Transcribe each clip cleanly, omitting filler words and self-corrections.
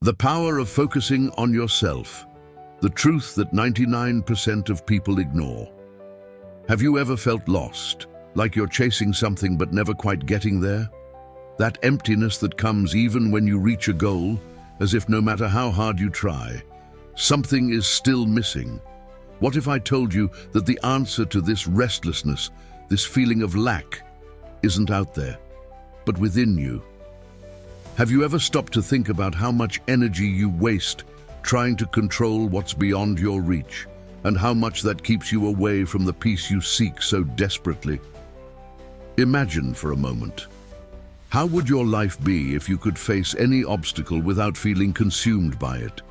The power of focusing on yourself, the truth that 99% of people ignore. Have you ever felt lost, like you're chasing something but never quite getting there? That emptiness that comes even when you reach a goal, as if no matter how hard you try, something is still missing. What if I told you that the answer to this restlessness, this feeling of lack, isn't out there, but within you? Have you ever stopped to think about how much energy you waste trying to control what's beyond your reach, and how much that keeps you away from the peace you seek so desperately? Imagine for a moment. How would your life be if you could face any obstacle without feeling consumed by it?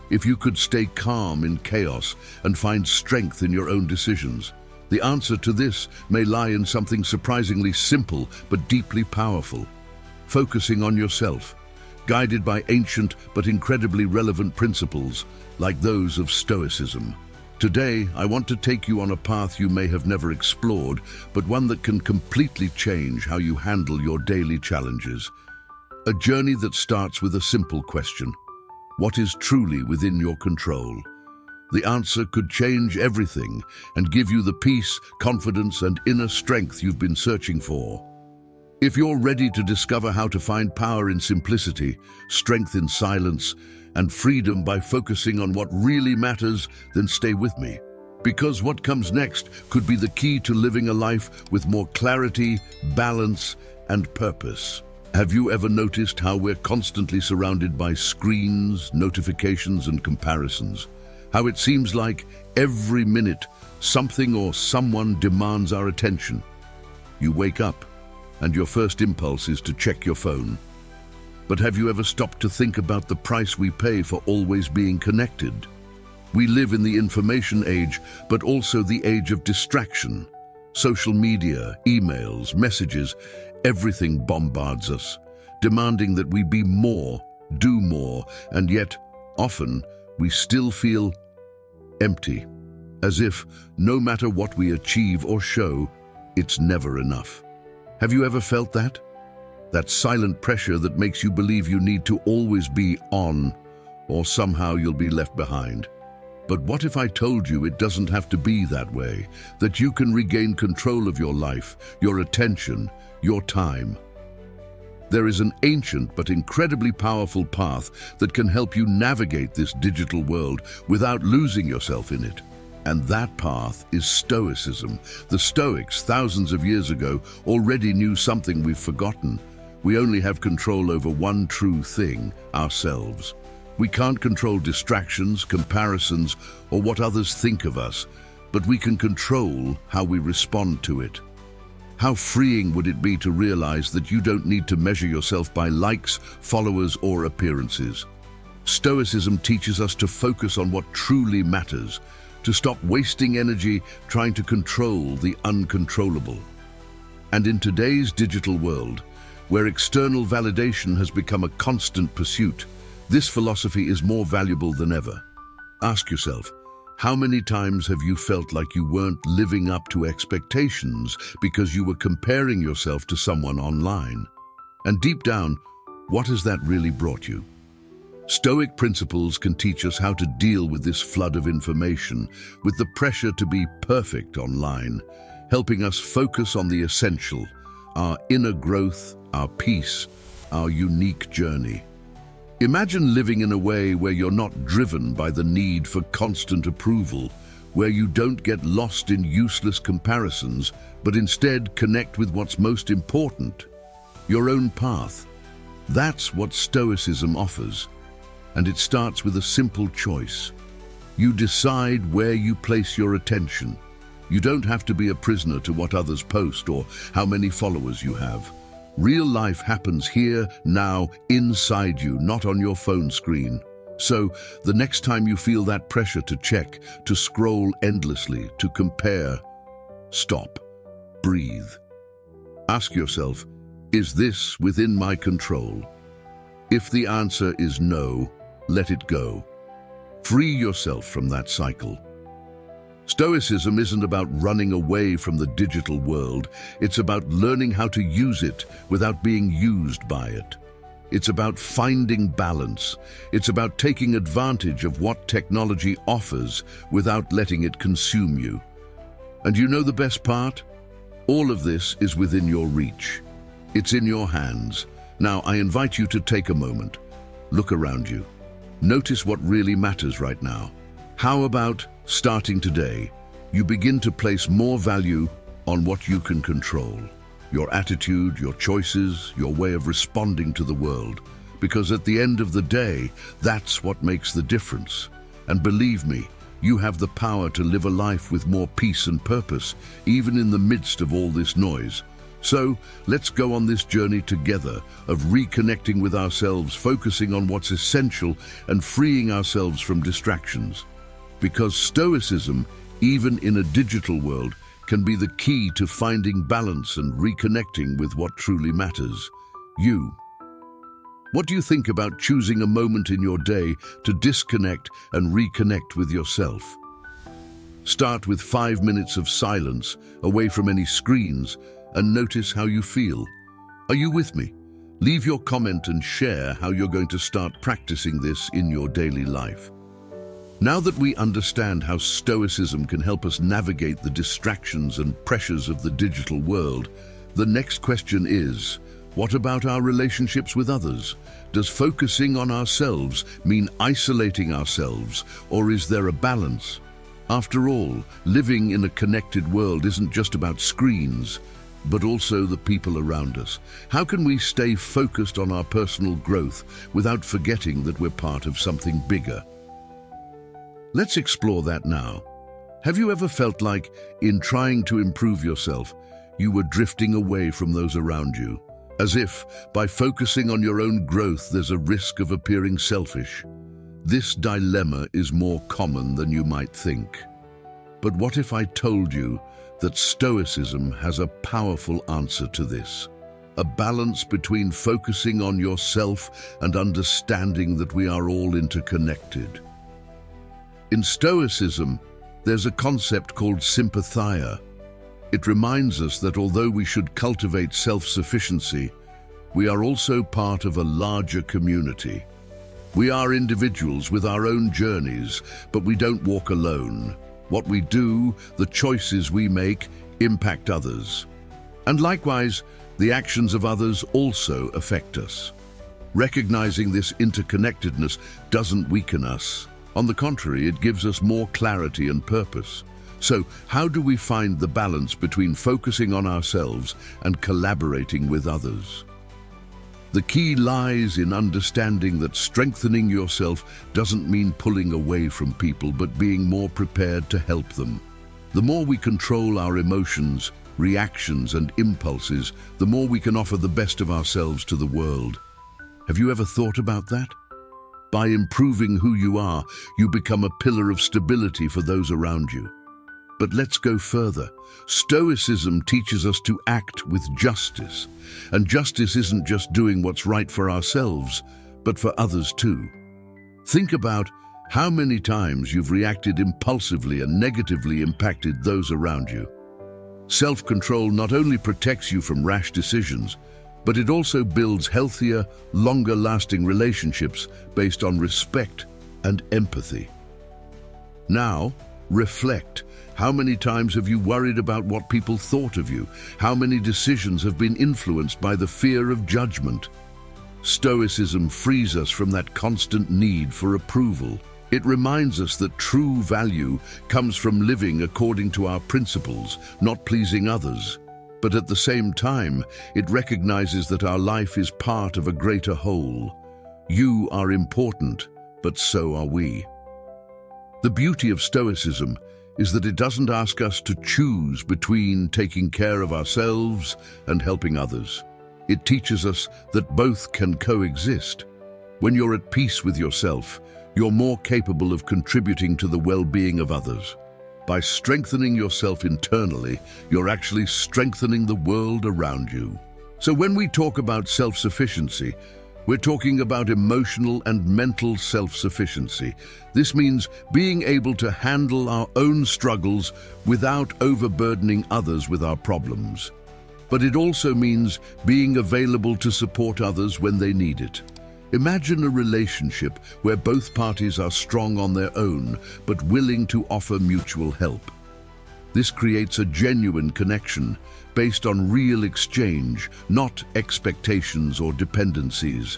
If you could stay calm in chaos and find strength in your own decisions? The answer to this may lie in something surprisingly simple but deeply powerful. Focusing on yourself, guided by ancient but incredibly relevant principles like those of Stoicism. Today, I want to take you on a path you may have never explored, but one that can completely change how you handle your daily challenges. A journey that starts with a simple question: what is truly within your control? The answer could change everything and give you the peace, confidence, and inner strength you've been searching for. If you're ready to discover how to find power in simplicity, strength in silence, and freedom by focusing on what really matters, then stay with me. Because what comes next could be the key to living a life with more clarity, balance, and purpose. Have you ever noticed how we're constantly surrounded by screens, notifications, and comparisons? How it seems like every minute something or someone demands our attention. You wake up, and your first impulse is to check your phone. But have you ever stopped to think about the price we pay for always being connected? We live in the information age, but also the age of distraction. Social media, emails, messages, everything bombards us, demanding that we be more, do more, and yet, often, we still feel empty, as if, no matter what we achieve or show, it's never enough. Have you ever felt that? That silent pressure that makes you believe you need to always be on, or somehow you'll be left behind. But what if I told you it doesn't have to be that way, that you can regain control of your life, your attention, your time? There is an ancient but incredibly powerful path that can help you navigate this digital world without losing yourself in it. And that path is Stoicism. The Stoics, thousands of years ago, already knew something we've forgotten. We only have control over one true thing: ourselves. We can't control distractions, comparisons, or what others think of us, but we can control how we respond to it. How freeing would it be to realize that you don't need to measure yourself by likes, followers, or appearances? Stoicism teaches us to focus on what truly matters, to stop wasting energy trying to control the uncontrollable. And in today's digital world, where external validation has become a constant pursuit, this philosophy is more valuable than ever. Ask yourself, how many times have you felt like you weren't living up to expectations because you were comparing yourself to someone online? And deep down, what has that really brought you? Stoic principles can teach us how to deal with this flood of information, with the pressure to be perfect online, helping us focus on the essential, our inner growth, our peace, our unique journey. Imagine living in a way where you're not driven by the need for constant approval, where you don't get lost in useless comparisons, but instead connect with what's most important, your own path. That's what Stoicism offers. And it starts with a simple choice. You decide where you place your attention. You don't have to be a prisoner to what others post or how many followers you have. Real life happens here, now, inside you, not on your phone screen. So, the next time you feel that pressure to check, to scroll endlessly, to compare, stop, breathe. Ask yourself, is this within my control? If the answer is no, let it go. Free yourself from that cycle. Stoicism isn't about running away from the digital world. It's about learning how to use it without being used by it. It's about finding balance. It's about taking advantage of what technology offers without letting it consume you. And you know the best part? All of this is within your reach. It's in your hands. Now, I invite you to take a moment. Look around you. Notice what really matters right now. How about, starting today, you begin to place more value on what you can control? Your attitude, your choices, your way of responding to the world. Because at the end of the day, that's what makes the difference. And believe me, you have the power to live a life with more peace and purpose, even in the midst of all this noise. So, let's go on this journey together of reconnecting with ourselves, focusing on what's essential and freeing ourselves from distractions. Because Stoicism, even in a digital world, can be the key to finding balance and reconnecting with what truly matters, you. What do you think about choosing a moment in your day to disconnect and reconnect with yourself? Start with 5 minutes of silence, away from any screens, and notice how you feel. Are you with me? Leave your comment and share how you're going to start practicing this in your daily life. Now that we understand how Stoicism can help us navigate the distractions and pressures of the digital world, the next question is, what about our relationships with others? Does focusing on ourselves mean isolating ourselves, or is there a balance? After all, living in a connected world isn't just about screens, but also the people around us. How can we stay focused on our personal growth without forgetting that we're part of something bigger? Let's explore that now. Have you ever felt like, in trying to improve yourself, you were drifting away from those around you? As if, by focusing on your own growth, there's a risk of appearing selfish. This dilemma is more common than you might think. But what if I told you that Stoicism has a powerful answer to this? A balance between focusing on yourself and understanding that we are all interconnected. In Stoicism, there's a concept called sympathia. It reminds us that although we should cultivate self-sufficiency, we are also part of a larger community. We are individuals with our own journeys, but we don't walk alone. What we do, the choices we make, impact others. And likewise, the actions of others also affect us. Recognizing this interconnectedness doesn't weaken us. On the contrary, it gives us more clarity and purpose. So, how do we find the balance between focusing on ourselves and collaborating with others? The key lies in understanding that strengthening yourself doesn't mean pulling away from people, but being more prepared to help them. The more we control our emotions, reactions, and impulses, the more we can offer the best of ourselves to the world. Have you ever thought about that? By improving who you are, you become a pillar of stability for those around you. But let's go further. Stoicism teaches us to act with justice. And justice isn't just doing what's right for ourselves, but for others too. Think about how many times you've reacted impulsively and negatively impacted those around you. Self-control not only protects you from rash decisions, but it also builds healthier, longer-lasting relationships based on respect and empathy. Now, reflect. How many times have you worried about what people thought of you? How many decisions have been influenced by the fear of judgment? Stoicism frees us from that constant need for approval. It reminds us that true value comes from living according to our principles, not pleasing others. But at the same time, it recognizes that our life is part of a greater whole. You are important, but so are we. The beauty of Stoicism is that it doesn't ask us to choose between taking care of ourselves and helping others. It teaches us that both can coexist. When you're at peace with yourself, you're more capable of contributing to the well-being of others. By strengthening yourself internally, you're actually strengthening the world around you. So when we talk about self-sufficiency, we're talking about emotional and mental self-sufficiency. This means being able to handle our own struggles without overburdening others with our problems. But it also means being available to support others when they need it. Imagine a relationship where both parties are strong on their own, but willing to offer mutual help. This creates a genuine connection based on real exchange, not expectations or dependencies.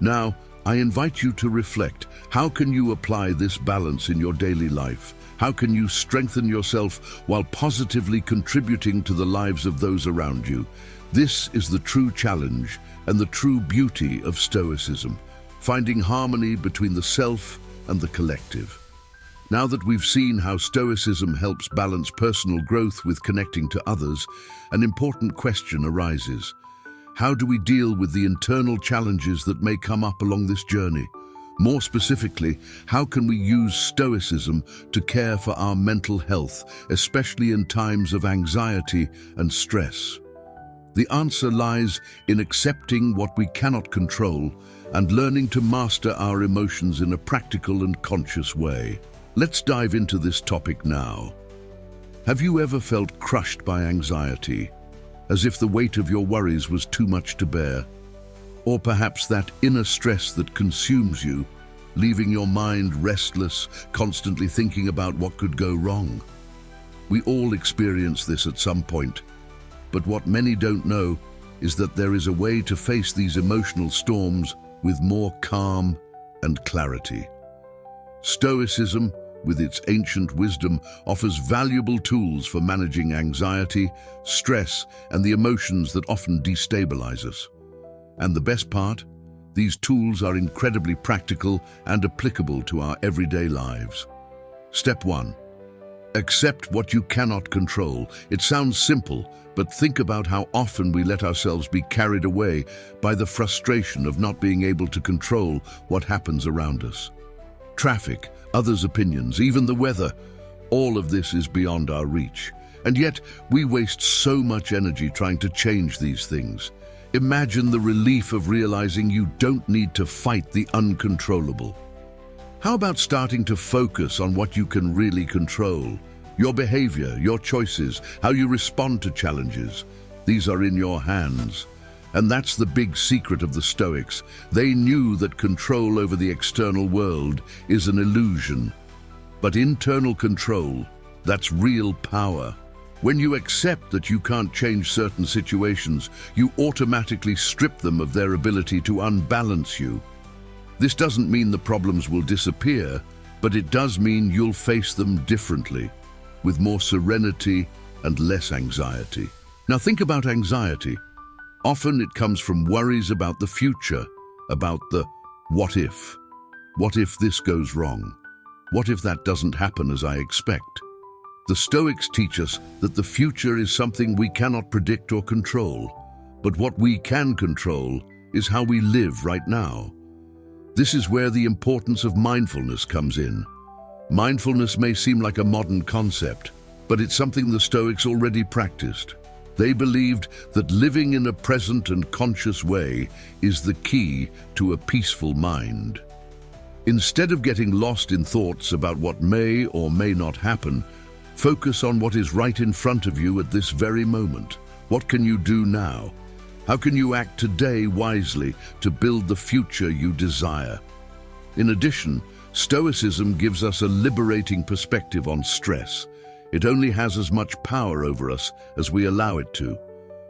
Now, I invite you to reflect. How can you apply this balance in your daily life? How can you strengthen yourself while positively contributing to the lives of those around you? This is the true challenge and the true beauty of Stoicism, finding harmony between the self and the collective. Now that we've seen how Stoicism helps balance personal growth with connecting to others, an important question arises. How do we deal with the internal challenges that may come up along this journey? More specifically, how can we use Stoicism to care for our mental health, especially in times of anxiety and stress? The answer lies in accepting what we cannot control and learning to master our emotions in a practical and conscious way. Let's dive into this topic now. Have you ever felt crushed by anxiety, as if the weight of your worries was too much to bear? Or perhaps that inner stress that consumes you, leaving your mind restless, constantly thinking about what could go wrong? We all experience this at some point, but what many don't know is that there is a way to face these emotional storms with more calm and clarity. Stoicism, with its ancient wisdom, offers valuable tools for managing anxiety, stress, and the emotions that often destabilize us. And the best part? These tools are incredibly practical and applicable to our everyday lives. Step 1. Accept what you cannot control. It sounds simple, but think about how often we let ourselves be carried away by the frustration of not being able to control what happens around us. Traffic, others' opinions, even the weather, all of this is beyond our reach. And yet, we waste so much energy trying to change these things. Imagine the relief of realizing you don't need to fight the uncontrollable. How about starting to focus on what you can really control? Your behavior, your choices, how you respond to challenges. These are in your hands. And that's the big secret of the Stoics. They knew that control over the external world is an illusion. But internal control, that's real power. When you accept that you can't change certain situations, you automatically strip them of their ability to unbalance you. This doesn't mean the problems will disappear, but it does mean you'll face them differently, with more serenity and less anxiety. Now think about anxiety. Often it comes from worries about the future, about the what if. What if this goes wrong? What if that doesn't happen as I expect? The Stoics teach us that the future is something we cannot predict or control, but what we can control is how we live right now. This is where the importance of mindfulness comes in. Mindfulness may seem like a modern concept, but it's something the Stoics already practiced. They believed that living in a present and conscious way is the key to a peaceful mind. Instead of getting lost in thoughts about what may or may not happen, focus on what is right in front of you at this very moment. What can you do now? How can you act today wisely to build the future you desire? In addition, Stoicism gives us a liberating perspective on stress. It only has as much power over us as we allow it to.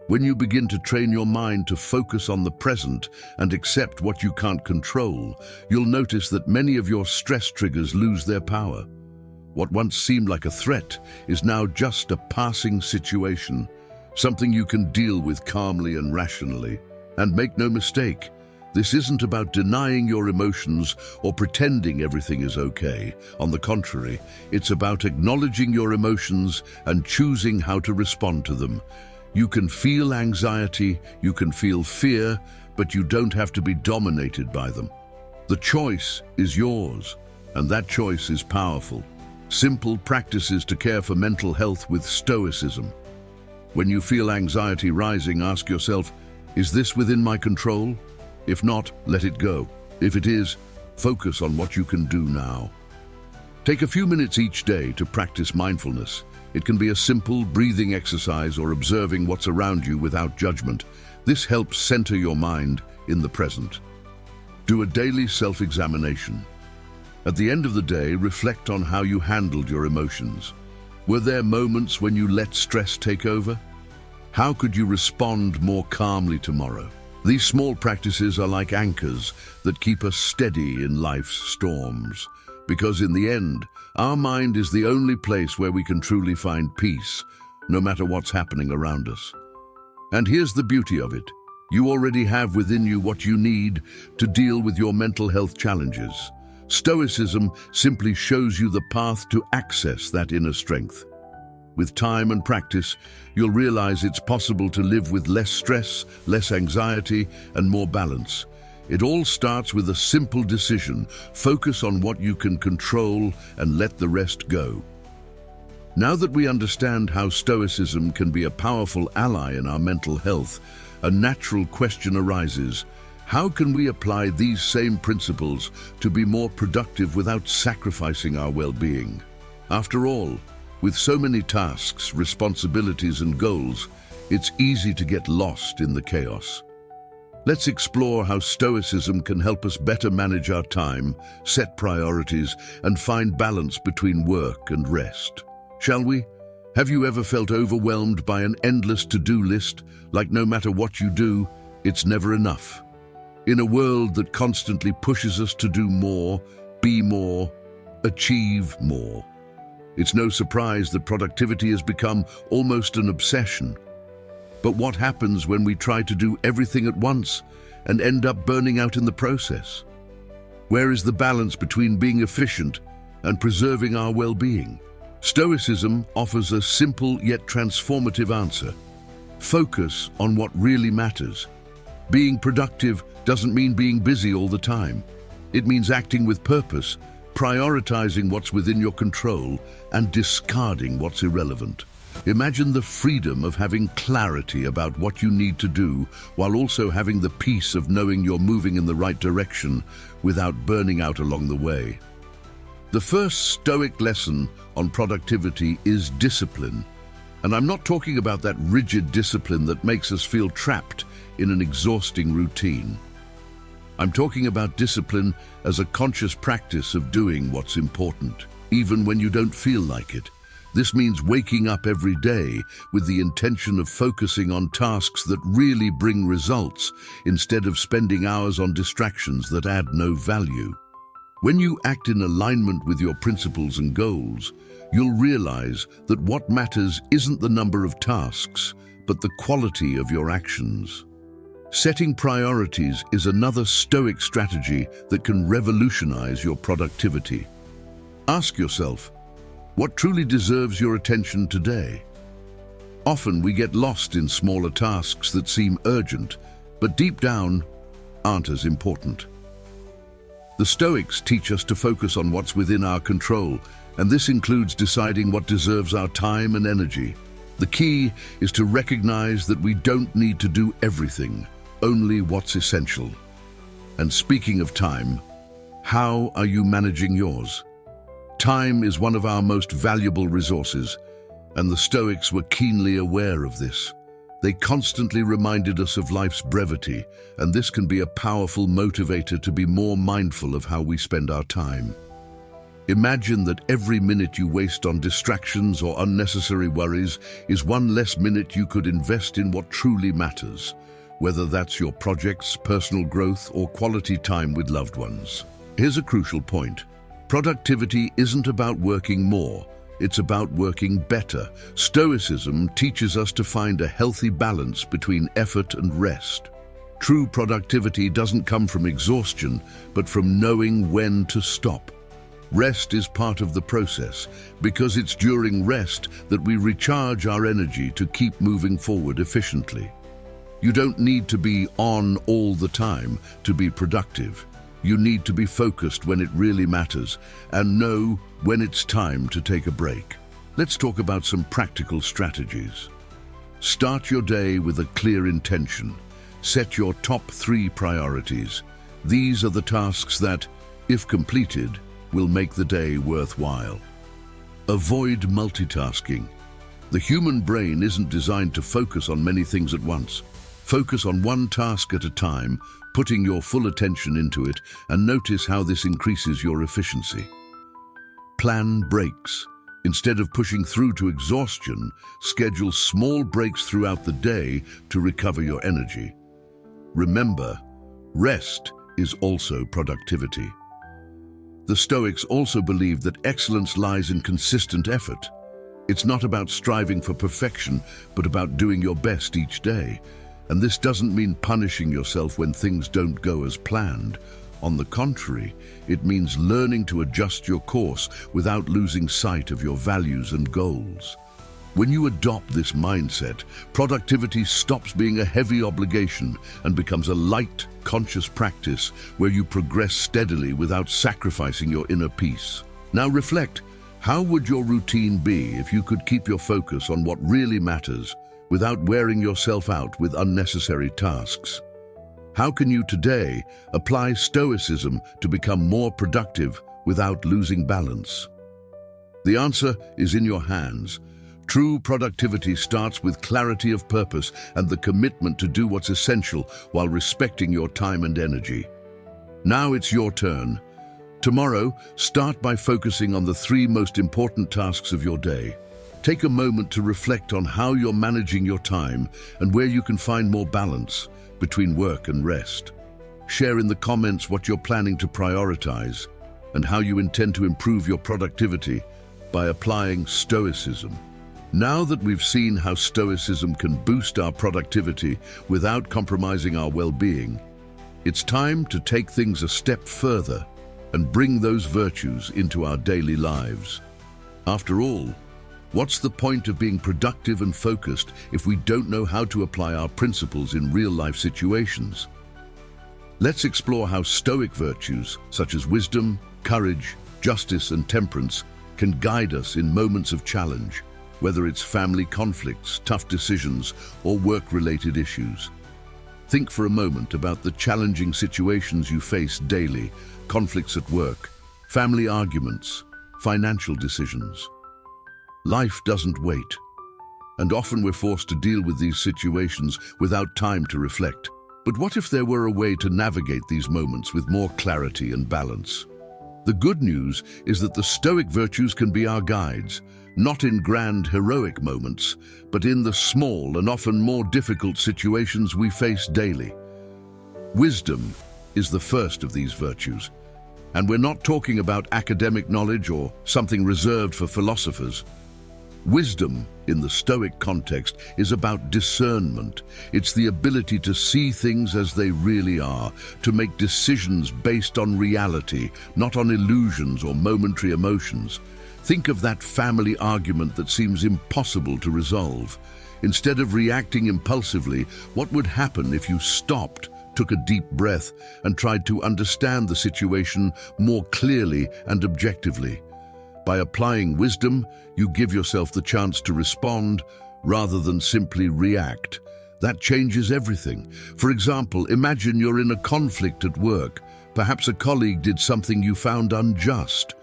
When you begin to train your mind to focus on the present and accept what you can't control, you'll notice that many of your stress triggers lose their power. What once seemed like a threat is now just a passing situation, something you can deal with calmly and rationally. And make no mistake, this isn't about denying your emotions or pretending everything is okay. On the contrary, it's about acknowledging your emotions and choosing how to respond to them. You can feel anxiety, you can feel fear, but you don't have to be dominated by them. The choice is yours, and that choice is powerful. Simple practices to care for mental health with Stoicism. When you feel anxiety rising, ask yourself, is this within my control? If not, let it go. If it is, focus on what you can do now. Take a few minutes each day to practice mindfulness. It can be a simple breathing exercise or observing what's around you without judgment. This helps center your mind in the present. Do a daily self-examination. At the end of the day, reflect on how you handled your emotions. Were there moments when you let stress take over? How could you respond more calmly tomorrow? These small practices are like anchors that keep us steady in life's storms. Because in the end, our mind is the only place where we can truly find peace, no matter what's happening around us. And here's the beauty of it. You already have within you what you need to deal with your mental health challenges. Stoicism simply shows you the path to access that inner strength. With time and practice, you'll realize it's possible to live with less stress, less anxiety, and more balance. It all starts with a simple decision. Focus on what you can control and let the rest go. Now that we understand how Stoicism can be a powerful ally in our mental health, a natural question arises. How can we apply these same principles to be more productive without sacrificing our well-being? After all, with so many tasks, responsibilities, and goals, it's easy to get lost in the chaos. Let's explore how Stoicism can help us better manage our time, set priorities, and find balance between work and rest. Shall we? Have you ever felt overwhelmed by an endless to-do list, like no matter what you do, it's never enough? In a world that constantly pushes us to do more, be more, achieve more, it's no surprise that productivity has become almost an obsession. But what happens when we try to do everything at once and end up burning out in the process? Where is the balance between being efficient and preserving our well-being? Stoicism offers a simple yet transformative answer. Focus on what really matters. Being productive doesn't mean being busy all the time. It means acting with purpose, prioritizing what's within your control, and discarding what's irrelevant. Imagine the freedom of having clarity about what you need to do, while also having the peace of knowing you're moving in the right direction without burning out along the way. The first Stoic lesson on productivity is discipline. And I'm not talking about that rigid discipline that makes us feel trapped in an exhausting routine. I'm talking about discipline as a conscious practice of doing what's important, even when you don't feel like it. This means waking up every day with the intention of focusing on tasks that really bring results, instead of spending hours on distractions that add no value. When you act in alignment with your principles and goals, you'll realize that what matters isn't the number of tasks, but the quality of your actions. Setting priorities is another Stoic strategy that can revolutionize your productivity. Ask yourself, what truly deserves your attention today? Often we get lost in smaller tasks that seem urgent, but deep down aren't as important. The Stoics teach us to focus on what's within our control, and this includes deciding what deserves our time and energy. The key is to recognize that we don't need to do everything, only what's essential. And speaking of time, how are you managing yours? Time is one of our most valuable resources, and the Stoics were keenly aware of this. They constantly reminded us of life's brevity, and this can be a powerful motivator to be more mindful of how we spend our time. Imagine that every minute you waste on distractions or unnecessary worries is one less minute you could invest in what truly matters, whether that's your projects, personal growth, or quality time with loved ones. Here's a crucial point. Productivity isn't about working more, it's about working better. Stoicism teaches us to find a healthy balance between effort and rest. True productivity doesn't come from exhaustion, but from knowing when to stop. Rest is part of the process, because it's during rest that we recharge our energy to keep moving forward efficiently. You don't need to be on all the time to be productive. You need to be focused when it really matters and know when it's time to take a break. Let's talk about some practical strategies. Start your day with a clear intention. Set your top 3 priorities. These are the tasks that, if completed, will make the day worthwhile. Avoid multitasking. The human brain isn't designed to focus on many things at once. Focus on one task at a time, putting your full attention into it, and notice how this increases your efficiency. Plan breaks. Instead of pushing through to exhaustion, schedule small breaks throughout the day to recover your energy. Remember, rest is also productivity. The Stoics also believed that excellence lies in consistent effort. It's not about striving for perfection, but about doing your best each day. And this doesn't mean punishing yourself when things don't go as planned. On the contrary, it means learning to adjust your course without losing sight of your values and goals. When you adopt this mindset, productivity stops being a heavy obligation and becomes a light, conscious practice where you progress steadily without sacrificing your inner peace. Now reflect, how would your routine be if you could keep your focus on what really matters without wearing yourself out with unnecessary tasks? How can you today apply Stoicism to become more productive without losing balance? The answer is in your hands. True productivity starts with clarity of purpose and the commitment to do what's essential while respecting your time and energy. Now it's your turn. Tomorrow, start by focusing on the 3 most important tasks of your day. Take a moment to reflect on how you're managing your time and where you can find more balance between work and rest. Share in the comments what you're planning to prioritize and how you intend to improve your productivity by applying Stoicism. Now that we've seen how Stoicism can boost our productivity without compromising our well-being, it's time to take things a step further and bring those virtues into our daily lives. After all, what's the point of being productive and focused if we don't know how to apply our principles in real-life situations? Let's explore how Stoic virtues, such as wisdom, courage, justice, and temperance, can guide us in moments of challenge, whether it's family conflicts, tough decisions, or work-related issues. Think for a moment about the challenging situations you face daily: conflicts at work, family arguments, financial decisions. Life doesn't wait, and often we're forced to deal with these situations without time to reflect. But what if there were a way to navigate these moments with more clarity and balance? The good news is that the Stoic virtues can be our guides, not in grand heroic moments, but in the small and often more difficult situations we face daily. Wisdom is the first of these virtues, and we're not talking about academic knowledge or something reserved for philosophers. Wisdom, in the Stoic context, is about discernment. It's the ability to see things as they really are, to make decisions based on reality, not on illusions or momentary emotions. Think of that family argument that seems impossible to resolve. Instead of reacting impulsively, what would happen if you stopped, took a deep breath, and tried to understand the situation more clearly and objectively? By applying wisdom, you give yourself the chance to respond rather than simply react. That changes everything. For example, imagine you're in a conflict at work. Perhaps a colleague did something you found unjust.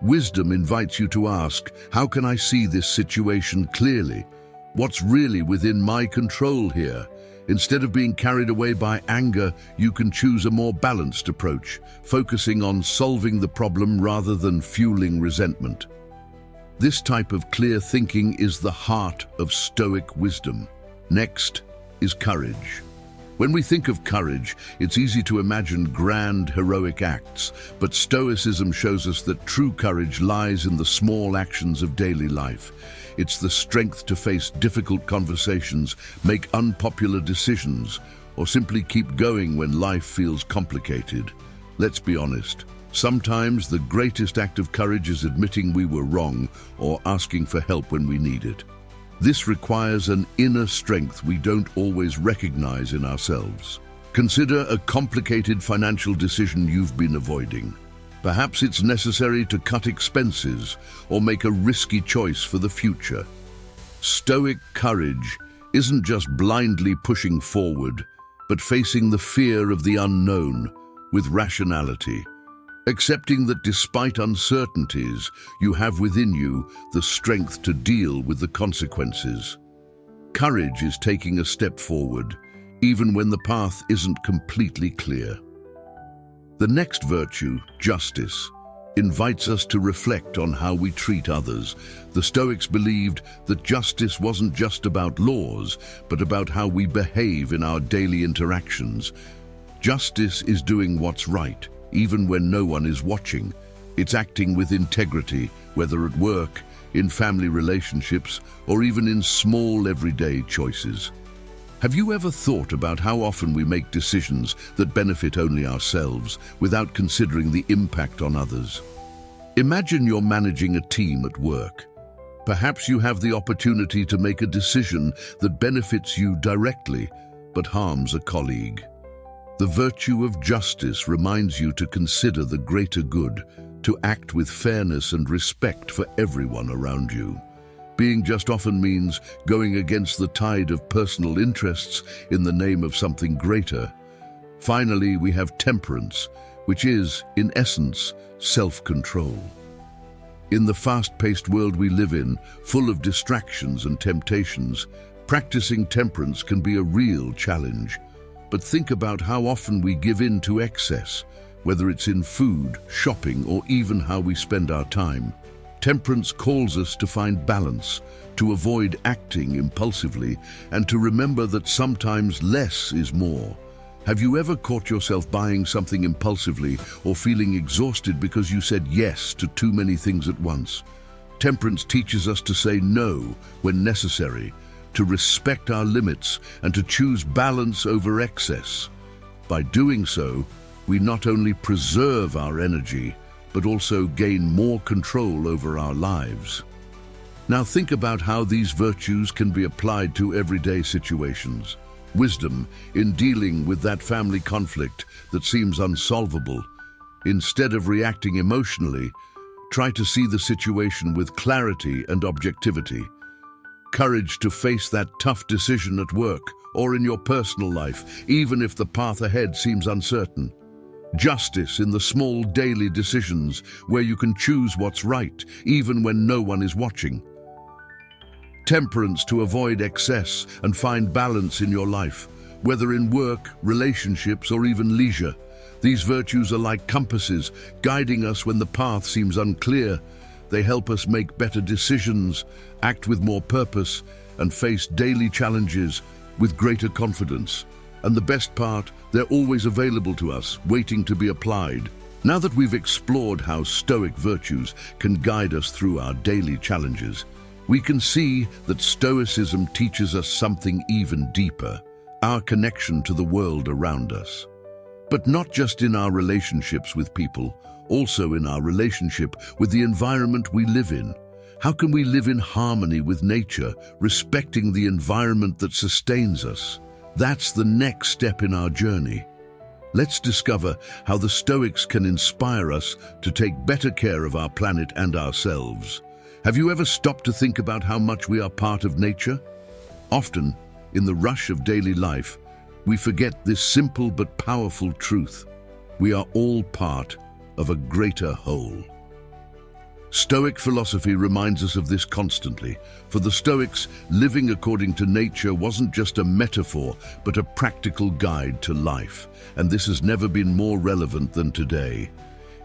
Wisdom invites you to ask, how can I see this situation clearly? What's really within my control here? Instead of being carried away by anger, you can choose a more balanced approach, focusing on solving the problem rather than fueling resentment. This type of clear thinking is the heart of Stoic wisdom. Next is courage. When we think of courage, it's easy to imagine grand, heroic acts, but Stoicism shows us that true courage lies in the small actions of daily life. It's the strength to face difficult conversations, make unpopular decisions, or simply keep going when life feels complicated. Let's be honest. Sometimes the greatest act of courage is admitting we were wrong or asking for help when we need it. This requires an inner strength we don't always recognize in ourselves. Consider a complicated financial decision you've been avoiding. Perhaps it's necessary to cut expenses or make a risky choice for the future. Stoic courage isn't just blindly pushing forward, but facing the fear of the unknown with rationality. accepting that despite uncertainties, you have within you the strength to deal with the consequences. Courage is taking a step forward, even when the path isn't completely clear. The next virtue, justice, invites us to reflect on how we treat others. The Stoics believed that justice wasn't just about laws, but about how we behave in our daily interactions. Justice is doing what's right, even when no one is watching. It's acting with integrity, whether at work, in family relationships, or even in small everyday choices. Have you ever thought about how often we make decisions that benefit only ourselves without considering the impact on others? Imagine you're managing a team at work. Perhaps you have the opportunity to make a decision that benefits you directly, but harms a colleague. The virtue of justice reminds you to consider the greater good, to act with fairness and respect for everyone around you. Being just often means going against the tide of personal interests in the name of something greater. Finally, we have temperance, which is, in essence, self-control. In the fast-paced world we live in, full of distractions and temptations, practicing temperance can be a real challenge. But think about how often we give in to excess, whether it's in food, shopping, or even how we spend our time. Temperance calls us to find balance, to avoid acting impulsively, and to remember that sometimes less is more. Have you ever caught yourself buying something impulsively or feeling exhausted because you said yes to too many things at once? Temperance teaches us to say no when necessary, to respect our limits, and to choose balance over excess. By doing so, we not only preserve our energy, but also gain more control over our lives. Now think about how these virtues can be applied to everyday situations. Wisdom in dealing with that family conflict that seems unsolvable. Instead of reacting emotionally, try to see the situation with clarity and objectivity. Courage to face that tough decision at work or in your personal life, even if the path ahead seems uncertain. Justice in the small daily decisions where you can choose what's right, even when no one is watching. Temperance to avoid excess and find balance in your life, whether in work, relationships, or even leisure. These virtues are like compasses, guiding us when the path seems unclear. They help us make better decisions, act with more purpose, and face daily challenges with greater confidence. And the best part, they're always available to us, waiting to be applied. Now that we've explored how Stoic virtues can guide us through our daily challenges, we can see that Stoicism teaches us something even deeper, our connection to the world around us. But not just in our relationships with people, also in our relationship with the environment we live in. How can we live in harmony with nature, respecting the environment that sustains us? That's the next step in our journey. Let's discover how the Stoics can inspire us to take better care of our planet and ourselves. Have you ever stopped to think about how much we are part of nature? Often, in the rush of daily life, we forget this simple but powerful truth. We are all part of a greater whole. Stoic philosophy reminds us of this constantly. For the Stoics, living according to nature wasn't just a metaphor, but a practical guide to life. And this has never been more relevant than today.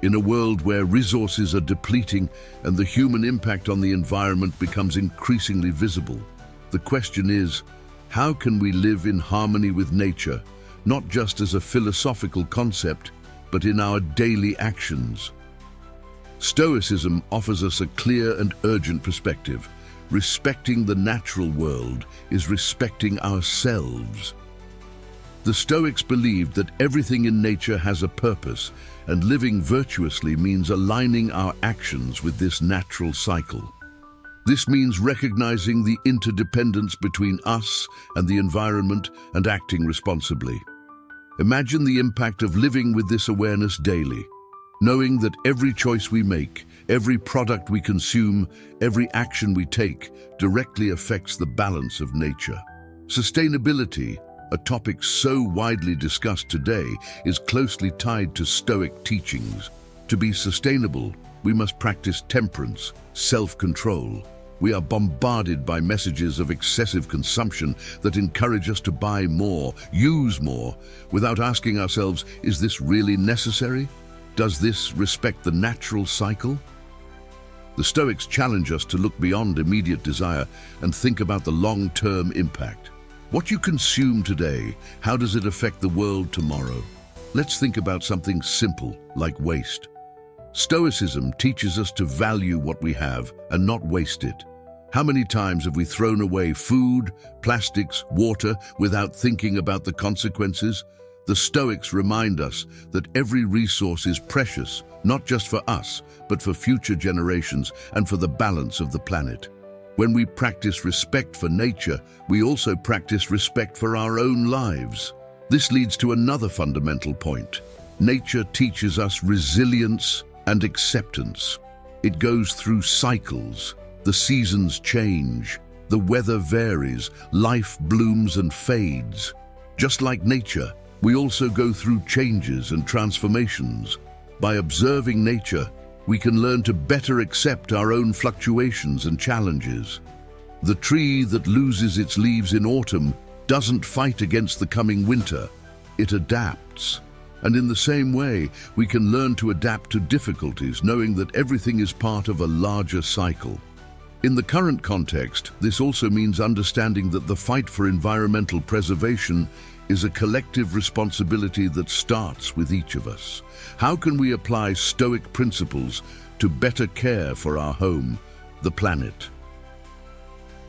In a world where resources are depleting and the human impact on the environment becomes increasingly visible, the question is, how can we live in harmony with nature, not just as a philosophical concept, but in our daily actions? Stoicism offers us a clear and urgent perspective. Respecting the natural world is respecting ourselves. The Stoics believed that everything in nature has a purpose, and living virtuously means aligning our actions with this natural cycle. This means recognizing the interdependence between us and the environment and acting responsibly. Imagine the impact of living with this awareness daily, knowing that every choice we make, every product we consume, every action we take directly affects the balance of nature. Sustainability, a topic so widely discussed today, is closely tied to Stoic teachings. To be sustainable, we must practice temperance, self-control. We are bombarded by messages of excessive consumption that encourage us to buy more, use more, without asking ourselves, is this really necessary? Does this respect the natural cycle? The Stoics challenge us to look beyond immediate desire and think about the long-term impact. What you consume today, how does it affect the world tomorrow? Let's think about something simple, like waste. Stoicism teaches us to value what we have and not waste it. How many times have we thrown away food, plastics, water without thinking about the consequences? The Stoics remind us that every resource is precious, not just for us, but for future generations and for the balance of the planet. When we practice respect for nature, we also practice respect for our own lives. This leads to another fundamental point. Nature teaches us resilience and acceptance. It goes through cycles. The seasons change, the weather varies, life blooms and fades. Just like nature, we also go through changes and transformations. By observing nature, we can learn to better accept our own fluctuations and challenges. The tree that loses its leaves in autumn doesn't fight against the coming winter, it adapts. And in the same way, we can learn to adapt to difficulties, knowing that everything is part of a larger cycle. In the current context, this also means understanding that the fight for environmental preservation is a collective responsibility that starts with each of us. How can we apply Stoic principles to better care for our home, the planet?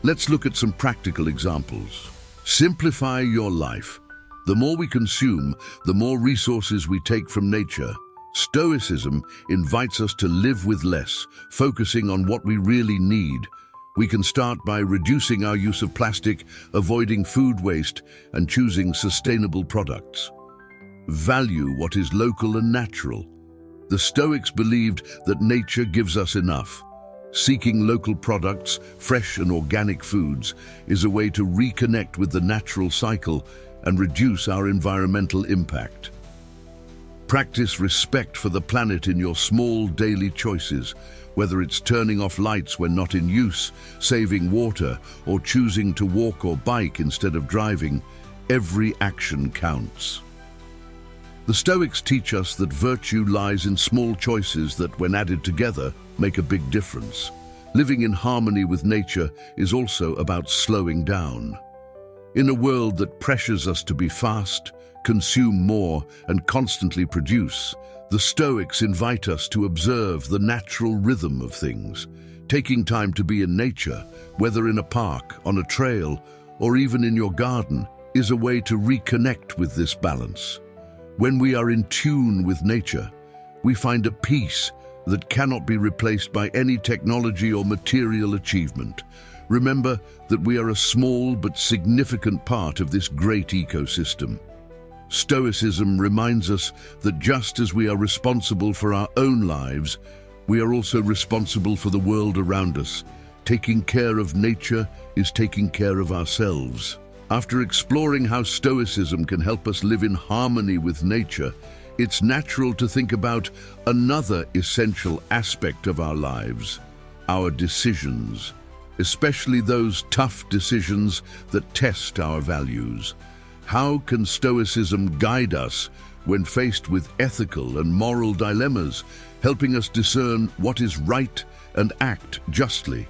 Let's look at some practical examples. Simplify your life. The more we consume, the more resources we take from nature. Stoicism invites us to live with less, focusing on what we really need. We can start by reducing our use of plastic, avoiding food waste, and choosing sustainable products. Value what is local and natural. The Stoics believed that nature gives us enough. Seeking local products, fresh and organic foods, is a way to reconnect with the natural cycle and reduce our environmental impact. Practice respect for the planet in your small daily choices, whether it's turning off lights when not in use, saving water, or choosing to walk or bike instead of driving. Every action counts. The Stoics teach us that virtue lies in small choices that, when added together, make a big difference. Living in harmony with nature is also about slowing down. In a world that pressures us to be fast, consume more, and constantly produce, the Stoics invite us to observe the natural rhythm of things. Taking time to be in nature, whether in a park, on a trail, or even in your garden, is a way to reconnect with this balance. When we are in tune with nature, we find a peace that cannot be replaced by any technology or material achievement. Remember that we are a small but significant part of this great ecosystem. Stoicism reminds us that just as we are responsible for our own lives, we are also responsible for the world around us. Taking care of nature is taking care of ourselves. After exploring how Stoicism can help us live in harmony with nature, it's natural to think about another essential aspect of our lives, our decisions, especially those tough decisions that test our values. How can Stoicism guide us when faced with ethical and moral dilemmas, helping us discern what is right and act justly?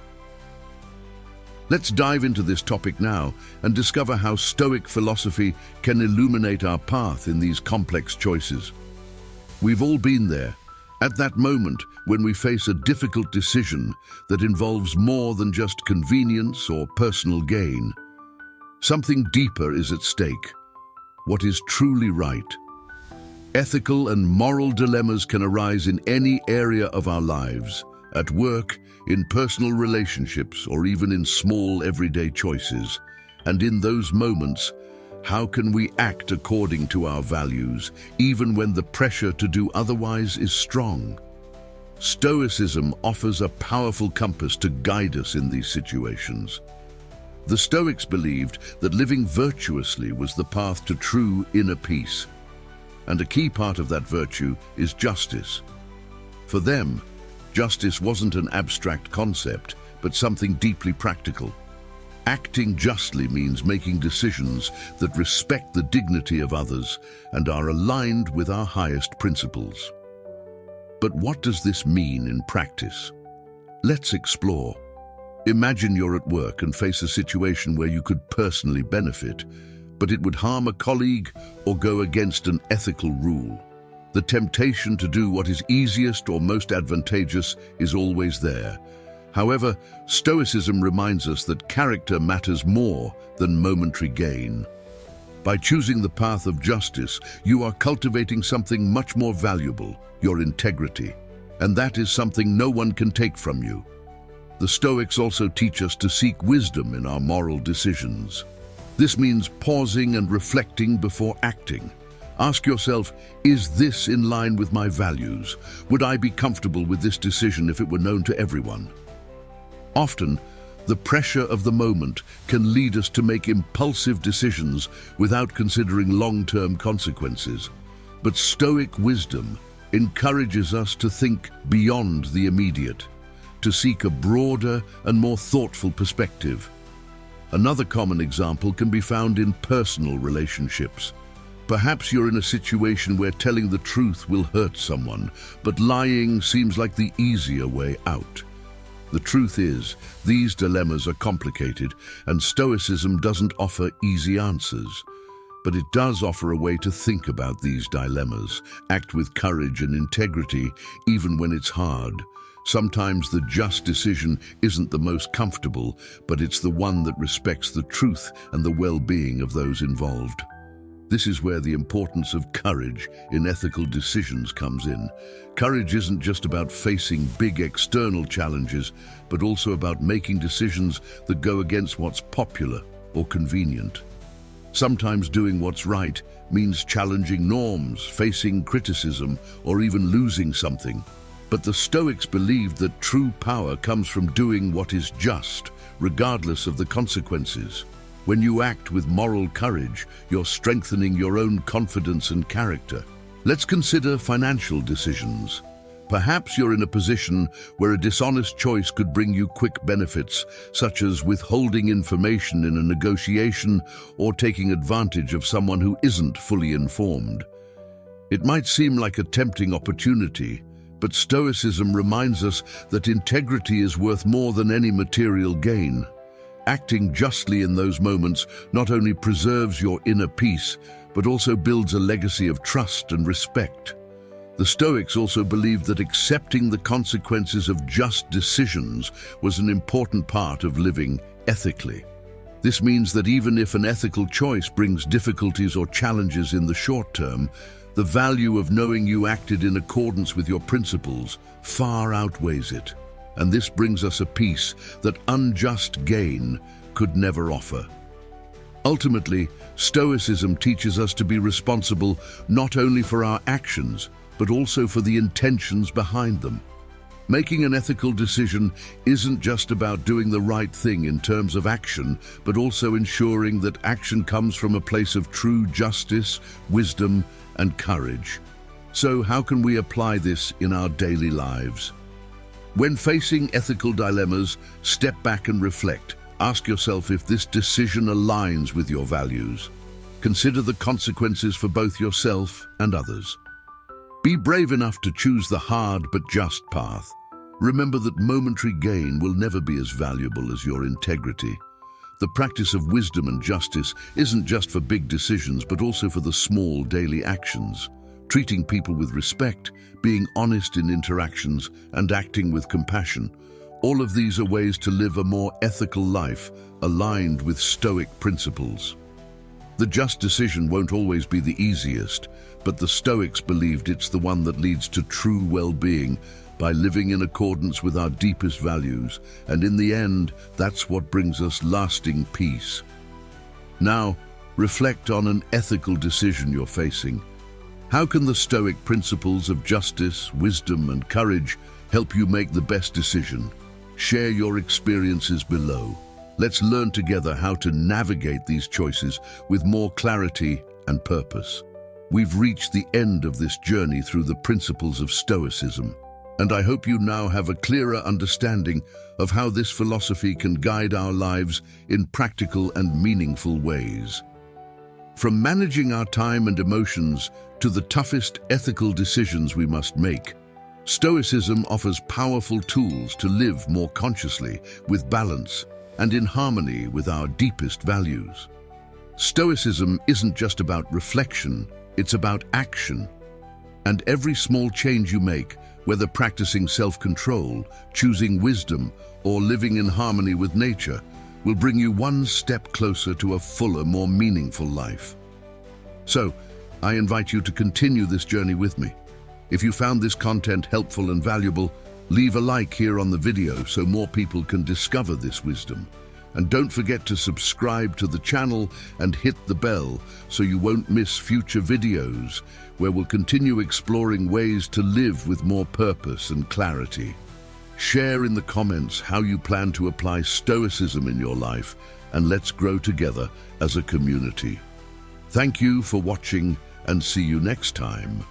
Let's dive into this topic now and discover how Stoic philosophy can illuminate our path in these complex choices. We've all been there, at that moment when we face a difficult decision that involves more than just convenience or personal gain. Something deeper is at stake. What is truly right? Ethical and moral dilemmas can arise in any area of our lives, at work, in personal relationships, or even in small everyday choices. And in those moments, how can we act according to our values, even when the pressure to do otherwise is strong? Stoicism offers a powerful compass to guide us in these situations. The Stoics believed that living virtuously was the path to true inner peace, and a key part of that virtue is justice. For them, justice wasn't an abstract concept, but something deeply practical. Acting justly means making decisions that respect the dignity of others and are aligned with our highest principles. But what does this mean in practice? Let's explore. Imagine you're at work and face a situation where you could personally benefit, but it would harm a colleague or go against an ethical rule. The temptation to do what is easiest or most advantageous is always there. However, Stoicism reminds us that character matters more than momentary gain. By choosing the path of justice, you are cultivating something much more valuable, your integrity. And that is something no one can take from you. The Stoics also teach us to seek wisdom in our moral decisions. This means pausing and reflecting before acting. Ask yourself, is this in line with my values? Would I be comfortable with this decision if it were known to everyone? Often, the pressure of the moment can lead us to make impulsive decisions without considering long-term consequences. But Stoic wisdom encourages us to think beyond the immediate, to seek a broader and more thoughtful perspective. Another common example can be found in personal relationships. Perhaps you're in a situation where telling the truth will hurt someone, but lying seems like the easier way out. The truth is, these dilemmas are complicated, and Stoicism doesn't offer easy answers. But it does offer a way to think about these dilemmas, act with courage and integrity, even when it's hard. Sometimes the just decision isn't the most comfortable, but it's the one that respects the truth and the well-being of those involved. This is where the importance of courage in ethical decisions comes in. Courage isn't just about facing big external challenges, but also about making decisions that go against what's popular or convenient. Sometimes doing what's right means challenging norms, facing criticism, or even losing something. But the Stoics believed that true power comes from doing what is just, regardless of the consequences. When you act with moral courage, you're strengthening your own confidence and character. Let's consider financial decisions. Perhaps you're in a position where a dishonest choice could bring you quick benefits, such as withholding information in a negotiation or taking advantage of someone who isn't fully informed. It might seem like a tempting opportunity, but Stoicism reminds us that integrity is worth more than any material gain. Acting justly in those moments not only preserves your inner peace, but also builds a legacy of trust and respect. The Stoics also believed that accepting the consequences of just decisions was an important part of living ethically. This means that even if an ethical choice brings difficulties or challenges in the short term, the value of knowing you acted in accordance with your principles far outweighs it. And this brings us a peace that unjust gain could never offer. Ultimately, Stoicism teaches us to be responsible not only for our actions, but also for the intentions behind them. Making an ethical decision isn't just about doing the right thing in terms of action, but also ensuring that action comes from a place of true justice, wisdom, and courage. So how can we apply this in our daily lives? When facing ethical dilemmas, step back and reflect. Ask yourself if this decision aligns with your values. Consider the consequences for both yourself and others. Be brave enough to choose the hard but just path. Remember that momentary gain will never be as valuable as your integrity. The practice of wisdom and justice isn't just for big decisions, but also for the small daily actions. Treating people with respect, being honest in interactions, and acting with compassion. All of these are ways to live a more ethical life, aligned with Stoic principles. The just decision won't always be the easiest, but the Stoics believed it's the one that leads to true well-being by living in accordance with our deepest values, and in the end, that's what brings us lasting peace. Now, reflect on an ethical decision you're facing. How can the Stoic principles of justice, wisdom, and courage help you make the best decision? Share your experiences below. Let's learn together how to navigate these choices with more clarity and purpose. We've reached the end of this journey through the principles of Stoicism. and I hope you now have a clearer understanding of how this philosophy can guide our lives in practical and meaningful ways. From managing our time and emotions to the toughest ethical decisions we must make, Stoicism offers powerful tools to live more consciously, with balance, and in harmony with our deepest values. Stoicism isn't just about reflection, it's about action. And every small change you make, whether practicing self-control, choosing wisdom, or living in harmony with nature, will bring you one step closer to a fuller, more meaningful life. So, I invite you to continue this journey with me. If you found this content helpful and valuable, leave a like here on the video so more people can discover this wisdom. And don't forget to subscribe to the channel and hit the bell so you won't miss future videos where we'll continue exploring ways to live with more purpose and clarity. Share in the comments how you plan to apply Stoicism in your life, and let's grow together as a community. Thank you for watching, and see you next time.